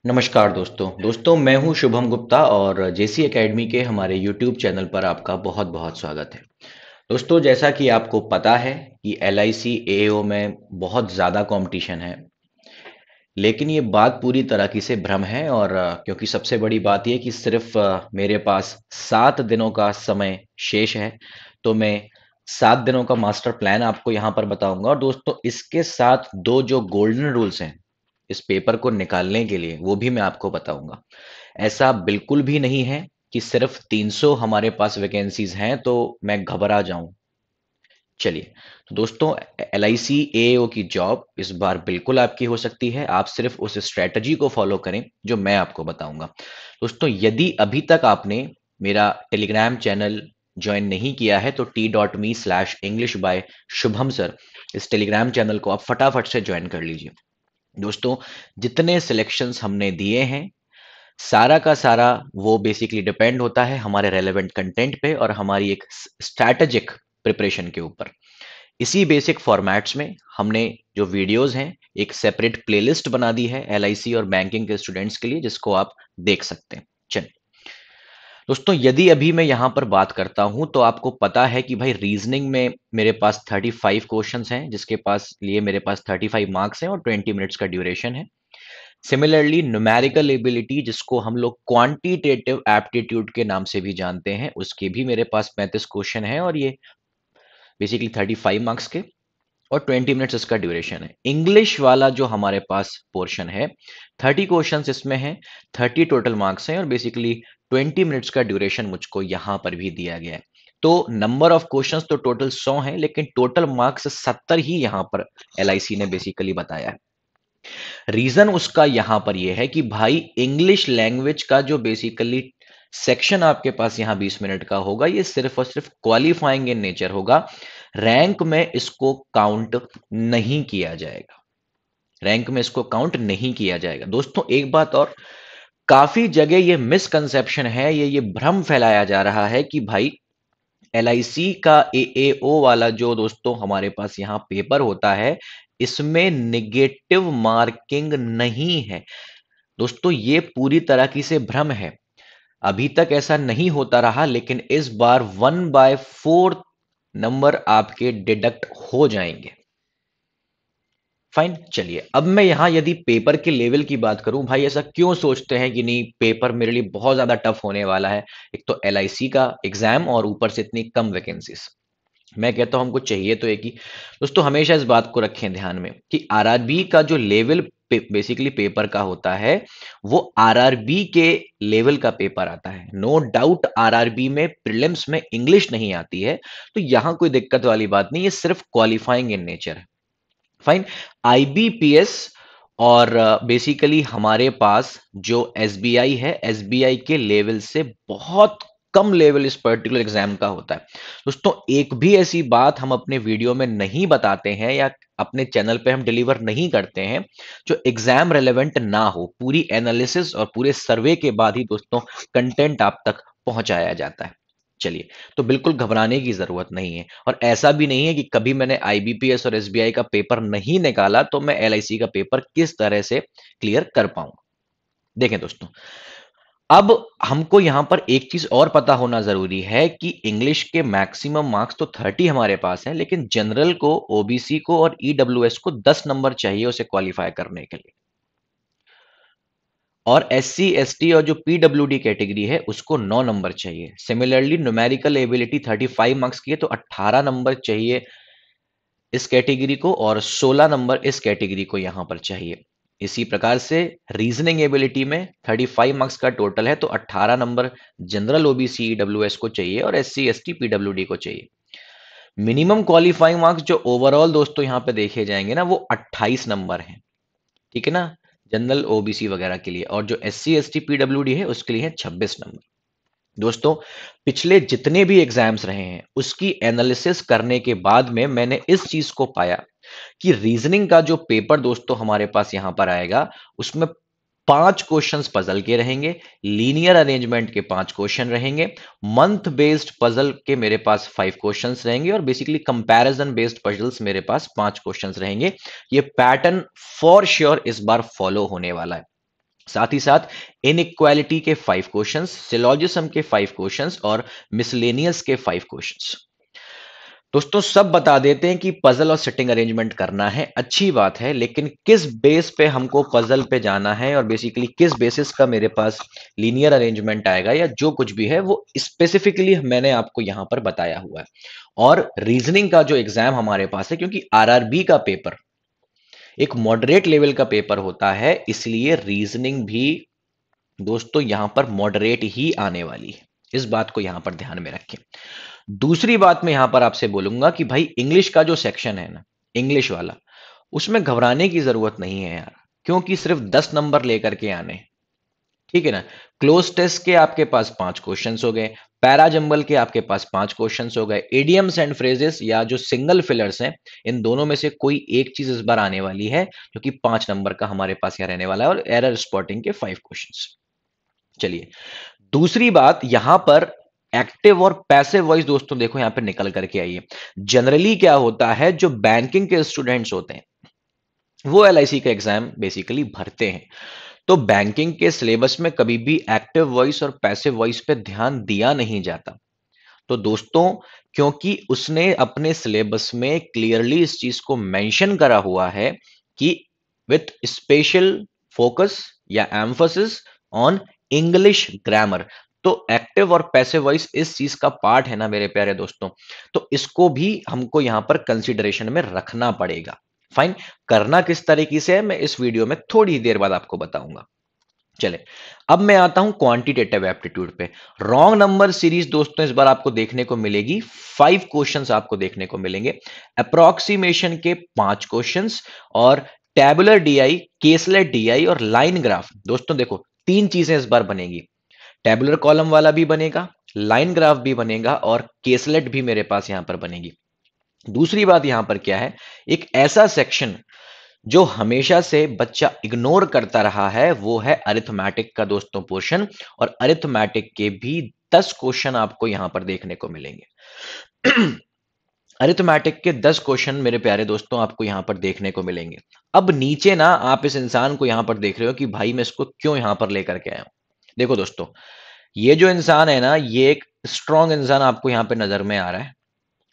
नमस्कार दोस्तों मैं हूं शुभम गुप्ता और जेसी एकेडमी के हमारे यूट्यूब चैनल पर आपका बहुत बहुत स्वागत है। दोस्तों, जैसा कि आपको पता है कि एल आई सी ए ओ में बहुत ज़्यादा कंपटीशन है, लेकिन ये बात पूरी तरह से भ्रम है। और क्योंकि सबसे बड़ी बात ये कि सिर्फ मेरे पास 7 दिनों का समय शेष है, तो मैं 7 दिनों का मास्टर प्लान आपको यहाँ पर बताऊंगा। और दोस्तों, इसके साथ दो जो गोल्डन रूल्स हैं इस पेपर को निकालने के लिए, वो भी मैं आपको बताऊंगा। ऐसा बिल्कुल भी नहीं है कि सिर्फ 300 हमारे पास वैकेंसीज हैं तो मैं घबरा जाऊं। चलिए, तो दोस्तों, एल आई सी ए ओ की जॉब इस बार बिल्कुल आपकी हो सकती है। आप सिर्फ उस स्ट्रेटजी को फॉलो करें जो मैं आपको बताऊंगा। दोस्तों, यदि अभी तक आपने मेरा टेलीग्राम चैनल ज्वाइन नहीं किया है तो t.me/english by शुभम सर, इस टेलीग्राम चैनल को आप फटाफट से ज्वाइन कर लीजिए। दोस्तों, जितने सिलेक्शंस हमने दिए हैं, सारा का सारा वो बेसिकली डिपेंड होता है हमारे रेलेवेंट कंटेंट पे और हमारी एक स्ट्रैटेजिक प्रिपरेशन के ऊपर। इसी बेसिक फॉर्मेट्स में हमने जो वीडियोस हैं, एक सेपरेट प्लेलिस्ट बना दी है एलआईसी और बैंकिंग के स्टूडेंट्स के लिए, जिसको आप देख सकते हैं। चलिए दोस्तों, यदि अभी मैं यहां पर बात करता हूं तो आपको पता है कि भाई रीजनिंग में मेरे पास 35 क्वेश्चंस हैं, जिसके पास लिए मेरे पास 35 मार्क्स हैं और 20 मिनट्स का ड्यूरेशन है। सिमिलरली न्यूमेरिकल एबिलिटी, जिसको हम लोग क्वांटिटेटिव एप्टीट्यूड के नाम से भी जानते हैं, उसके भी मेरे पास 35 क्वेश्चन है और ये बेसिकली 35 मार्क्स के और 20 मिनट्स इसका ड्यूरेशन है। इंग्लिश वाला जो हमारे पास पोर्शन है, 30 क्वेश्चंस इसमें है, 30 टोटल मार्क्स हैं और बेसिकली 20 मिनट्स का ड्यूरेशन मुझको यहां पर भी दिया गया है। तो नंबर ऑफ क्वेश्चंस तो टोटल 100 हैं, लेकिन टोटल मार्क्स 70 ही यहां पर एलआईसी ने बेसिकली बताया है। रीजन उसका यहां पर यह है कि भाई इंग्लिश लैंग्वेज का जो बेसिकली सेक्शन आपके पास यहां 20 मिनट का होगा, ये सिर्फ और सिर्फ क्वालिफाइंग इन नेचर होगा। रैंक में इसको काउंट नहीं किया जाएगा। रैंक में इसको काउंट नहीं किया जाएगा। दोस्तों, एक बात और, काफी जगह ये मिसकंसेप्शन है, ये भ्रम फैलाया जा रहा है कि भाई एलआईसी का एएओ वाला जो दोस्तों हमारे पास यहां पेपर होता है, इसमें निगेटिव मार्किंग नहीं है। दोस्तों, ये पूरी तरह की से भ्रम है। अभी तक ऐसा नहीं होता रहा, लेकिन इस बार 1/4 नंबर आपके डिडक्ट हो जाएंगे। फाइन, चलिए अब मैं यहां यदि पेपर के लेवल की बात करूं, भाई ऐसा क्यों सोचते हैं कि नहीं पेपर मेरे लिए बहुत ज्यादा टफ होने वाला है। एक तो एलआईसी का एग्जाम और ऊपर से इतनी कम वैकेंसीज। मैं कहता हूं हमको चाहिए तो एक ही। दोस्तों, हमेशा इस बात को रखें ध्यान में कि आरआरबी का जो लेवल बेसिकली पेपर का होता है, वो आरआरबी के लेवल का पेपर आता है। नो डाउट आरआरबी में प्रीलिम्स में इंग्लिश नहीं आती है, तो यहां कोई दिक्कत वाली बात नहीं, ये सिर्फ क्वालिफाइंग इन नेचर है। फाइन। आईबीपीएस और बेसिकली हमारे पास जो एसबीआई है, एसबीआई के लेवल से बहुत कम लेवल इस पर्टिकुलर एग्जाम का होता है। दोस्तों, एक भी ऐसी बात हम अपने वीडियो में नहीं बताते हैं या अपने चैनल पे हम डिलीवर नहीं करते हैं जो एग्जाम रेलेवेंट ना हो। पूरी एनालिसिस और पूरे सर्वे के बाद ही दोस्तों कंटेंट आप तक पहुंचाया जाता है। चलिए, तो बिल्कुल घबराने की जरूरत नहीं है। और ऐसा भी नहीं है कि कभी मैंने आईबीपीएस और एसबीआई का पेपर नहीं निकाला तो मैं एलआईसी का पेपर किस तरह से क्लियर कर पाऊंगा। देखें दोस्तों, अब हमको यहां पर एक चीज और पता होना जरूरी है कि इंग्लिश के मैक्सिमम मार्क्स तो 30 हमारे पास हैं, लेकिन जनरल को, ओबीसी को और ईडब्ल्यूएस को 10 नंबर चाहिए उसे क्वालिफाई करने के लिए। और एस सी एस टी और जो पीडब्ल्यूडी कैटेगरी है उसको 9 नंबर चाहिए। सिमिलरली न्यूमेरिकल एबिलिटी 35 मार्क्स की है, तो 18 नंबर चाहिए इस कैटेगरी को और 16 नंबर इस कैटेगरी को यहां पर चाहिए। इसी प्रकार से रीजनिंग एबिलिटी में 35 मार्क्स का टोटल है, तो 18 नंबर जनरल ओबीसी ईडब्ल्यूएस को चाहिए और S C S T PWD को चाहिए। मिनिमम क्वालिफाइंग मार्क्स जो ओवरऑल दोस्तों यहां पे देखे जाएंगे ना, वो 28 नंबर हैं। ठीक है ना, जनरल ओबीसी वगैरह के लिए। और जो S C S T PWD है उसके लिए है 26 नंबर। दोस्तों, पिछले जितने भी एग्जाम्स रहे हैं उसकी एनालिसिस करने के बाद में मैंने इस चीज को पाया कि रीजनिंग का जो पेपर दोस्तों हमारे पास यहां पर आएगा, उसमें 5 क्वेश्चंस पजल के रहेंगे, लीनियर अरेंजमेंट के 5 क्वेश्चन रहेंगे, मंथ बेस्ड पजल के मेरे पास 5 क्वेश्चंस रहेंगे और बेसिकली कंपैरिजन बेस्ड पजल्स मेरे पास 5 क्वेश्चंस रहेंगे। ये पैटर्न फॉर श्योर इस बार फॉलो होने वाला है। साथ ही साथ इनइक्वालिटी के 5 क्वेश्चंस, सिलोजिज्म के 5 क्वेश्चंस और मिसलेनियस के 5 क्वेश्चंस। दोस्तों सब बता देते हैं कि पजल और सिटिंग अरेंजमेंट करना है, अच्छी बात है, लेकिन किस बेस पे हमको पजल पे जाना है और बेसिकली किस बेसिस का मेरे पास लीनियर अरेंजमेंट आएगा या जो कुछ भी है वो स्पेसिफिकली मैंने आपको यहां पर बताया हुआ है। और रीजनिंग का जो एग्जाम हमारे पास है, क्योंकि आरआरबी का पेपर एक मॉडरेट लेवल का पेपर होता है, इसलिए रीजनिंग भी दोस्तों यहां पर मॉडरेट ही आने वाली है। इस बात को यहां पर ध्यान में रखें। दूसरी बात मैं यहां पर आपसे बोलूंगा कि भाई इंग्लिश का जो सेक्शन है ना, इंग्लिश वाला, उसमें घबराने की जरूरत नहीं है यार, क्योंकि सिर्फ 10 नंबर लेकर के आने, ठीक है ना। क्लोज टेस्ट के आपके पास 5 क्वेश्चंस हो गए, पैरा जंबल के आपके पास 5 क्वेश्चंस हो गए, इडियम्स एंड फ्रेजेस या जो सिंगल फिलर्स हैं, इन दोनों में से कोई एक चीज इस बार आने वाली है जो कि 5 नंबर का हमारे पास यहां रहने वाला है, और एरर स्पॉटिंग के 5 क्वेश्चंस। चलिए, दूसरी बात यहां पर एक्टिव और पैसिव वॉइस दोस्तों देखो यहां पे निकल करके आई है। जनरली क्या होता है, जो बैंकिंग के स्टूडेंट्स होते हैं वो एलआईसी का एग्जाम बेसिकली भरते हैं, तो बैंकिंग के सिलेबस में कभी भी एक्टिव वॉइस और पैसिव वॉइस पे ध्यान दिया नहीं जाता। तो दोस्तों, क्योंकि उसने अपने सिलेबस में क्लियरली इस चीज को मेंशन करा हुआ है कि विथ स्पेशल फोकस या एम्फोसिस ऑन इंग्लिश ग्रामर, तो एक्टिव और पैसिव वॉइस इस चीज का पार्ट है ना मेरे प्यारे दोस्तों, तो इसको भी हमको यहां पर कंसिडरेशन में रखना पड़ेगा। फाइन, करना किस तरीके से है मैं इस वीडियो में थोड़ी देर बाद आपको बताऊंगा। चले, अब मैं आता हूं क्वांटिटेटिव एप्टीट्यूड पे। रॉन्ग नंबर सीरीज दोस्तों इस बार आपको देखने को मिलेगी, 5 क्वेश्चंस आपको देखने को मिलेंगे, अप्रोक्सीमेशन के 5 क्वेश्चंस, और टेबुलर डीआई, केसलेट डीआई और लाइन ग्राफ। दोस्तों देखो, तीन चीजें इस बार बनेगी, टेबुलर कॉलम वाला भी बनेगा, लाइन ग्राफ भी बनेगा और केसलेट भी मेरे पास यहां पर बनेगी। दूसरी बात यहां पर क्या है, एक ऐसा सेक्शन जो हमेशा से बच्चा इग्नोर करता रहा है, वो है अरिथमेटिक का दोस्तों पोर्शन, और अरिथमेटिक के भी 10 क्वेश्चन आपको यहां पर देखने को मिलेंगे। अरिथमेटिक के 10 क्वेश्चन मेरे प्यारे दोस्तों आपको यहां पर देखने को मिलेंगे। अब नीचे ना आप इस इंसान को यहां पर देख रहे हो कि भाई मैं इसको क्यों यहां पर लेकर के आया हूं। देखो दोस्तों, ये जो इंसान है ना, ये एक स्ट्रॉन्ग इंसान आपको यहां पे नजर में आ रहा है,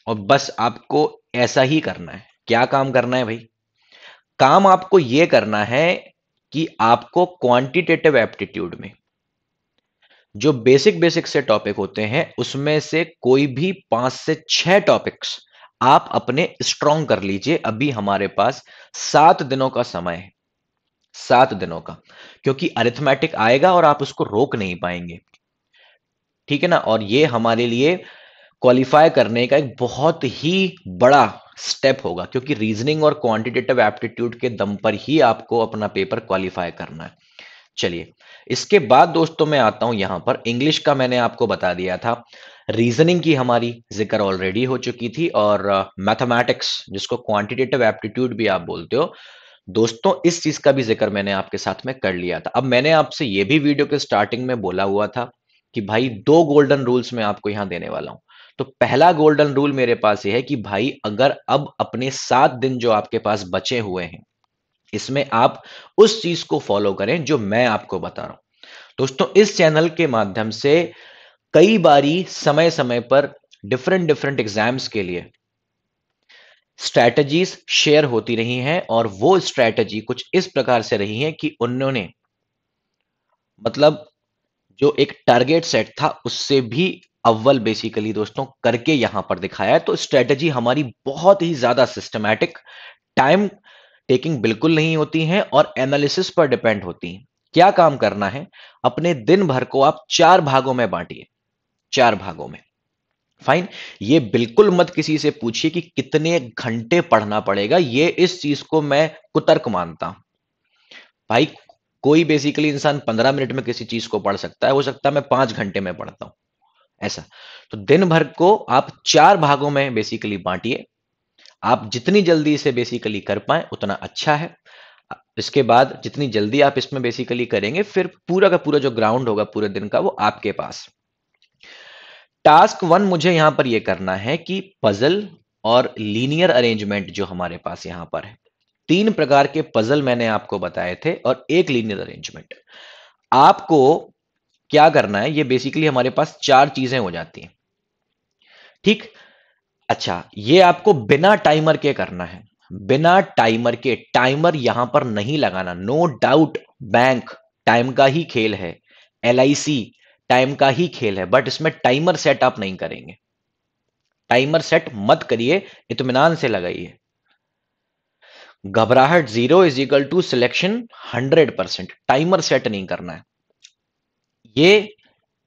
और बस आपको ऐसा ही करना है। क्या काम करना है भाई? काम आपको यह करना है कि आपको क्वांटिटेटिव एप्टीट्यूड में जो बेसिक बेसिक से टॉपिक होते हैं, उसमें से कोई भी 5 से 6 टॉपिक्स आप अपने स्ट्रॉन्ग कर लीजिए। अभी हमारे पास 7 दिनों का समय है, 7 दिनों का, क्योंकि अरिथमेटिक आएगा और आप उसको रोक नहीं पाएंगे, ठीक है ना। और ये हमारे लिए क्वालिफाई करने का एक बहुत ही बड़ा स्टेप होगा, क्योंकि रीजनिंग और क्वांटिटेटिव एप्टीट्यूड के दम पर ही आपको अपना पेपर क्वालिफाई करना है। चलिए, इसके बाद दोस्तों मैं आता हूं यहां पर, इंग्लिश का मैंने आपको बता दिया था, रीजनिंग की हमारी जिक्र ऑलरेडी हो चुकी थी, और मैथमेटिक्स जिसको क्वांटिटेटिव एप्टीट्यूड भी आप बोलते हो दोस्तों, इस चीज का भी जिक्र मैंने आपके साथ में कर लिया था। अब मैंने आपसे यह भी वीडियो के स्टार्टिंग में बोला हुआ था कि भाई 2 गोल्डन रूल्स मैं आपको यहां देने वाला हूं। तो पहला गोल्डन रूल मेरे पास यह है कि भाई अगर अब अपने 7 दिन जो आपके पास बचे हुए हैं, इसमें आप उस चीज को फॉलो करें जो मैं आपको बता रहा हूं। दोस्तों, इस चैनल के माध्यम से कई बारी समय समय पर डिफरेंट डिफरेंट एग्जाम्स के लिए स्ट्रैटेजीज शेयर होती रही हैं, और वो स्ट्रैटेजी कुछ इस प्रकार से रही है कि उन्होंने मतलब जो एक टारगेट सेट था उससे भी अव्वल बेसिकली दोस्तों करके यहां पर दिखाया है। तो स्ट्रैटेजी हमारी बहुत ही ज्यादा सिस्टमैटिक, टाइम टेकिंग बिल्कुल नहीं होती हैं, और एनालिसिस पर डिपेंड होती हैं। क्या काम करना है, अपने दिन भर को आप 4 भागों में बांटिए, 4 भागों में। फाइन, ये बिल्कुल मत किसी से पूछिए कि कितने घंटे पढ़ना पड़ेगा, ये इस चीज को मैं कुतर्क मानता हूं। भाई कोई बेसिकली इंसान 15 मिनट में किसी चीज को पढ़ सकता है, हो सकता है मैं 5 घंटे में पढ़ता हूं, ऐसा। तो दिन भर को आप 4 भागों में बेसिकली बांटिए, आप जितनी जल्दी इसे बेसिकली कर पाए उतना अच्छा है। इसके बाद जितनी जल्दी आप इसमें बेसिकली करेंगे, फिर पूरा का पूरा जो ग्राउंड होगा पूरे दिन का वो आपके पास। टास्क 1 मुझे यहां पर यह करना है कि पजल और लीनियर अरेंजमेंट जो हमारे पास यहां पर है, 3 प्रकार के पजल मैंने आपको बताए थे और एक लीनियर अरेंजमेंट। आपको क्या करना है, ये बेसिकली हमारे पास 4 चीजें हो जाती हैं, ठीक। अच्छा, ये आपको बिना टाइमर के करना है, बिना टाइमर के। टाइमर यहां पर नहीं लगाना। नो डाउट बैंक टाइम का ही खेल है, एलआईसी टाइम का ही खेल है, बट इसमें टाइमर सेट आप नहीं करेंगे। टाइमर सेट मत करिए, इत्मीनान से लगाइए। घबराहट 0 is equal to selection 100%। Timer set नहीं करना है। ये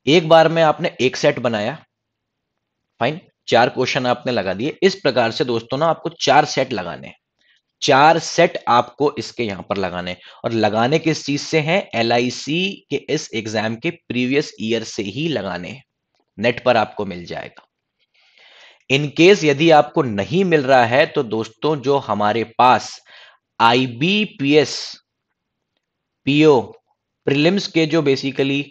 एक बार में आपने एक सेट बनाया, फाइन, 4 क्वेश्चन आपने लगा दिए। इस प्रकार से दोस्तों ना आपको 4 सेट लगाने हैं। 4 सेट आपको इसके यहां पर लगाने हैं। और लगाने किस चीज से हैं? एलआईसी के इस एग्जाम के प्रीवियस ईयर से ही लगाने हैं। नेट पर आपको मिल जाएगा। इन केस यदि आपको नहीं मिल रहा है तो दोस्तों जो हमारे पास आईबीपीएस पीओ प्रीलिम्स के जो बेसिकली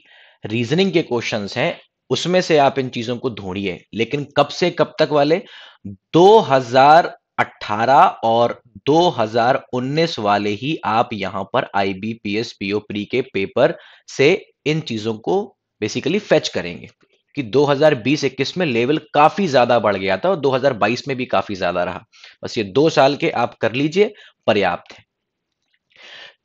रीजनिंग के क्वेश्चंस हैं, उसमें से आप इन चीजों को ढूंढिए। लेकिन कब से कब तक वाले? 2018 और 2019 वाले ही आप यहां पर आईबीपीएस पीओ प्री के पेपर से इन चीजों को बेसिकली फेच करेंगे कि 2020-21 में लेवल काफी ज्यादा बढ़ गया था और 2022 में भी काफी ज्यादा रहा। बस ये 2 साल के आप कर लीजिए, पर्याप्त है।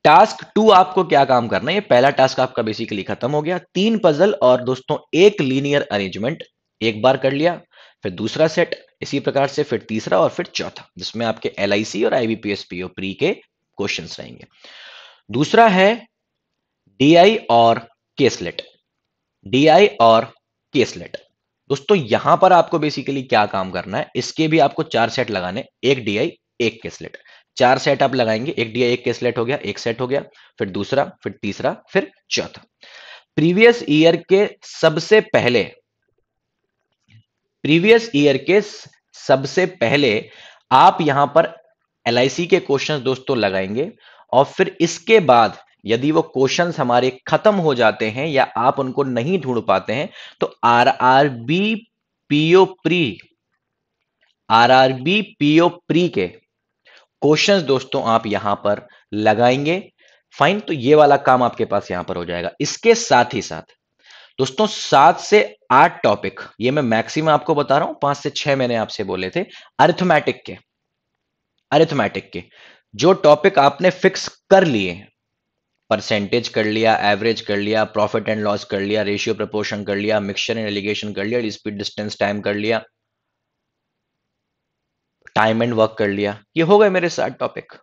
टास्क 2 आपको क्या काम करना है? ये पहला टास्क आपका बेसिकली खत्म हो गया। 3 पजल और दोस्तों एक लीनियर अरेंजमेंट एक बार कर लिया, फिर दूसरा सेट इसी प्रकार से, फिर तीसरा और फिर चौथा, जिसमें आपके एलआईसी और आईबीपीएस पीओ प्री के क्वेश्चंस रहेंगे। दूसरा है डीआई और केसलेट। डीआई और केसलेट दोस्तों यहां पर आपको बेसिकली क्या काम करना है? इसके भी आपको 4 सेट लगाने, एक डीआई एक केसलेट। 4 सेट आप लगाएंगे, एक डीआई एक केसलेट हो गया, एक सेट हो गया, फिर दूसरा, फिर तीसरा, फिर चौथा। प्रीवियस ईयर के सबसे पहले, प्रीवियस ईयर के सबसे पहले आप यहां पर एलआईसी के क्वेश्चंस दोस्तों लगाएंगे। और फिर इसके बाद यदि वो क्वेश्चंस हमारे खत्म हो जाते हैं या आप उनको नहीं ढूंढ पाते हैं तो RRB PO pre, RRB PO pre के क्वेश्चंस दोस्तों आप यहां पर लगाएंगे। फाइन, तो ये वाला काम आपके पास यहां पर हो जाएगा। इसके साथ ही साथ दोस्तों 7 से 8 टॉपिक, ये मैं मैक्सिमम आपको बता रहा हूं, 5 से 6 मैंने आपसे बोले थे, अरिथमेटिक के। अरिथमेटिक के जो टॉपिक आपने फिक्स कर लिए, परसेंटेज कर लिया, एवरेज कर लिया, प्रॉफिट एंड लॉस कर लिया, रेशियो प्रपोर्शन कर लिया, मिक्सचर एंड एलिगेशन कर लिया, स्पीड डिस्टेंस टाइम कर लिया, टाइम एंड वर्क कर लिया, ये हो गए मेरे 7 टॉपिक।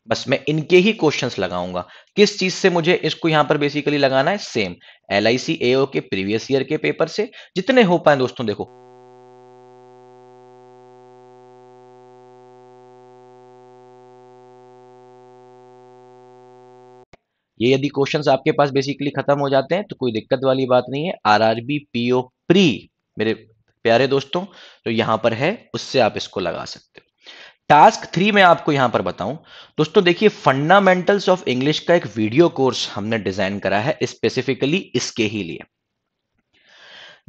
बस मैं इनके ही क्वेश्चंस लगाऊंगा। किस चीज से मुझे इसको यहां पर बेसिकली लगाना है? सेम एलआईसी एओ के प्रीवियस ईयर के पेपर से जितने हो पाए दोस्तों। देखो ये यदि क्वेश्चंस आपके पास बेसिकली खत्म हो जाते हैं तो कोई दिक्कत वाली बात नहीं है। आरआरबी पीओ प्री मेरे प्यारे दोस्तों जो यहां पर है उससे आप इसको लगा सकते हो। टास्क 3 में आपको यहां पर बताऊं दोस्तों, देखिए फंडामेंटल्स ऑफ इंग्लिश का एक वीडियो कोर्स हमने डिजाइन करा है स्पेसिफिकली इसके ही लिए।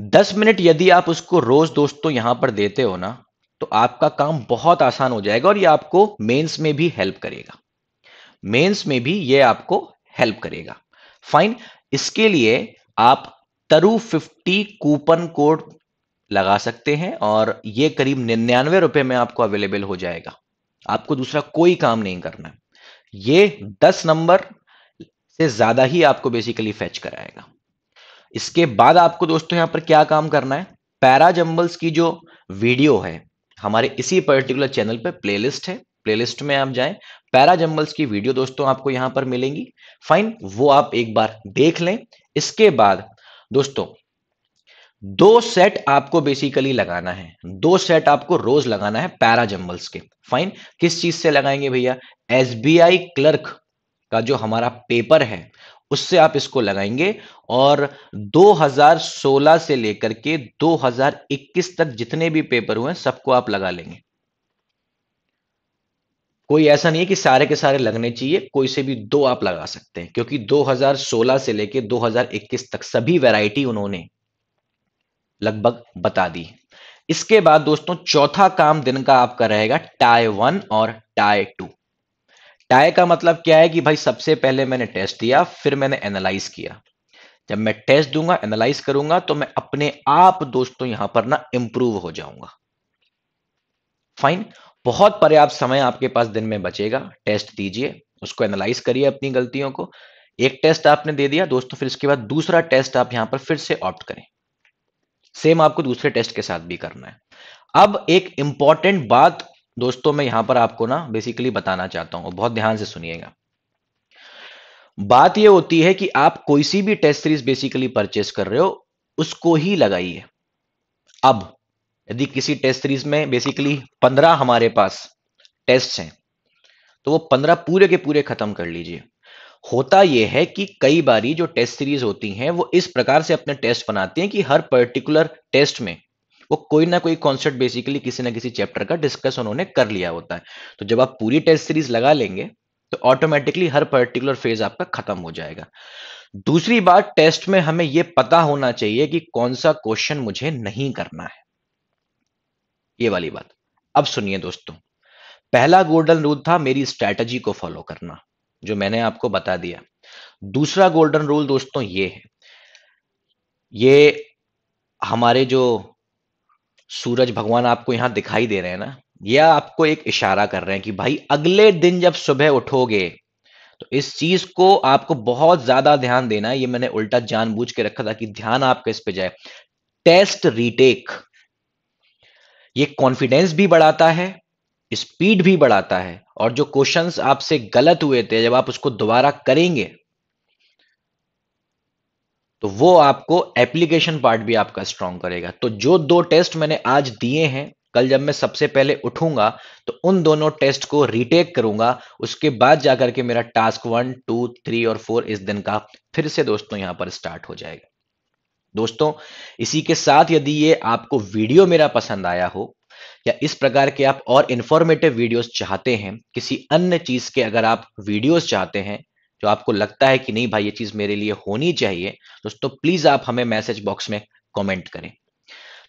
10 मिनट यदि आप उसको रोज दोस्तों यहां पर देते हो ना तो आपका काम बहुत आसान हो जाएगा और ये आपको मेंस में भी हेल्प करेगा। मेंस में भी ये आपको हेल्प करेगा। फाइन, इसके लिए आप तरु 50 कूपन कोड लगा सकते हैं और ये करीब 99 रुपए में आपको अवेलेबल हो जाएगा। आपको दूसरा कोई काम नहीं करना है। ये 10 नंबर से ज्यादा ही आपको बेसिकली फेच कराएगा। इसके बाद आपको दोस्तों यहां पर क्या काम करना है? पैराजंबल्स की जो वीडियो है हमारे इसी पर्टिकुलर चैनल पे प्लेलिस्ट है, प्लेलिस्ट में आप जाएं, पैराजंबल्स की वीडियो दोस्तों आपको यहां पर मिलेंगी। फाइन, वो आप एक बार देख लें। इसके बाद दोस्तों 2 सेट आपको बेसिकली लगाना है, 2 सेट आपको रोज लगाना है पैराजंबल्स के। फाइन, किस चीज से लगाएंगे भैया? एसबीआई क्लर्क का जो हमारा पेपर है उससे आप इसको लगाएंगे और 2016 से लेकर के 2021 तक जितने भी पेपर हुए सबको आप लगा लेंगे। कोई ऐसा नहीं है कि सारे के सारे लगने चाहिए, कोई से भी 2 आप लगा सकते हैं क्योंकि 2016 से लेकर 2021 तक सभी वैरायटी उन्होंने लगभग बता दी। इसके बाद दोस्तों चौथा काम दिन का आपका रहेगा टाई 1 और टाई 2। टाई का मतलब क्या है कि भाई सबसे पहले मैंने टेस्ट दिया, फिर मैंने एनालाइज किया। जब मैं टेस्ट दूंगा, एनालाइज करूंगा, तो मैं अपने आप दोस्तों यहां पर ना इंप्रूव हो जाऊंगा। फाइन। बहुत पर्याप्त समय आपके पास दिन में बचेगा। टेस्ट दीजिए, उसको एनालाइज करिए अपनी गलतियों को। एक टेस्ट आपने दे दिया दोस्तों, फिर इसके बाद दूसरा टेस्ट आप यहां पर फिर से ऑप्ट करें। सेम आपको दूसरे टेस्ट के साथ भी करना है। अब एक इंपॉर्टेंट बात दोस्तों मैं यहां पर आपको ना बेसिकली बताना चाहता हूं, बहुत ध्यान से सुनिएगा। बात यह होती है कि आप कोई सी भी टेस्ट सीरीज बेसिकली परचेस कर रहे हो, उसको ही लगाइए। अब यदि किसी टेस्ट सीरीज में बेसिकली 15 हमारे पास टेस्ट हैं, तो वो 15 पूरे के पूरे खत्म कर लीजिए। होता यह है कि कई बारी जो टेस्ट सीरीज होती हैं वो इस प्रकार से अपने टेस्ट बनाती हैं कि हर पर्टिकुलर टेस्ट में वो कोई ना कोई कॉन्सेप्ट बेसिकली किसी ना किसी चैप्टर का डिस्कस उन्होंने कर लिया होता है। तो जब आप पूरी टेस्ट सीरीज लगा लेंगे तो ऑटोमेटिकली हर पर्टिकुलर फेज आपका खत्म हो जाएगा। दूसरी बात, टेस्ट में हमें यह पता होना चाहिए कि कौन सा क्वेश्चन मुझे नहीं करना है। ये वाली बात। अब सुनिए दोस्तों, पहला गोल्डन रूल था मेरी स्ट्रैटेजी को फॉलो करना, जो मैंने आपको बता दिया। दूसरा गोल्डन रूल दोस्तों ये है, ये हमारे जो सूरज भगवान आपको यहां दिखाई दे रहे हैं ना, यह आपको एक इशारा कर रहे हैं कि भाई अगले दिन जब सुबह उठोगे तो इस चीज को आपको बहुत ज्यादा ध्यान देना है। ये मैंने उल्टा जानबूझ के रखा था कि ध्यान आपका इस पे जाए। टेस्ट रीटेक ये कॉन्फिडेंस भी बढ़ाता है, स्पीड भी बढ़ाता है, और जो क्वेश्चंस आपसे गलत हुए थे जब आप उसको दोबारा करेंगे तो वो आपको एप्लीकेशन पार्ट भी आपका स्ट्रांग करेगा। तो जो दो टेस्ट मैंने आज दिए हैं, कल जब मैं सबसे पहले उठूंगा तो उन दोनों टेस्ट को रीटेक करूंगा। उसके बाद जाकर के मेरा टास्क 1, 2, 3 और 4 इस दिन का फिर से दोस्तों यहां पर स्टार्ट हो जाएगा। दोस्तों, इसी के साथ यदि ये आपको वीडियो मेरा पसंद आया हो या इस प्रकार के आप और इंफॉर्मेटिव वीडियोस चाहते हैं, किसी अन्य चीज के अगर आप वीडियोस चाहते हैं जो आपको लगता है कि नहीं भाई ये चीज मेरे लिए होनी चाहिए, दोस्तों प्लीज आप हमें मैसेज बॉक्स में कमेंट करें।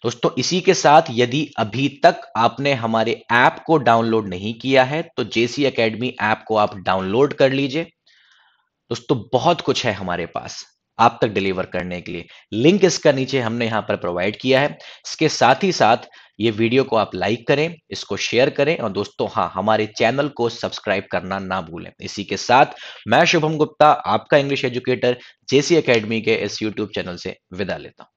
दोस्तों, इसी के साथ यदि अभी तक आपने हमारे ऐप को डाउनलोड नहीं किया है तो जेसी एकेडमी ऐप को आप डाउनलोड कर लीजिए। दोस्तों, बहुत कुछ है हमारे पास आप तक डिलीवर करने के लिए। लिंक इसका नीचे हमने यहां पर प्रोवाइड किया है। इसके साथ ही साथ ये वीडियो को आप लाइक करें, इसको शेयर करें, और दोस्तों हाँ, हमारे चैनल को सब्सक्राइब करना ना भूलें। इसी के साथ मैं शुभम गुप्ता, आपका इंग्लिश एजुकेटर, जेसी एकेडमी के इस यूट्यूब चैनल से विदा लेता हूं।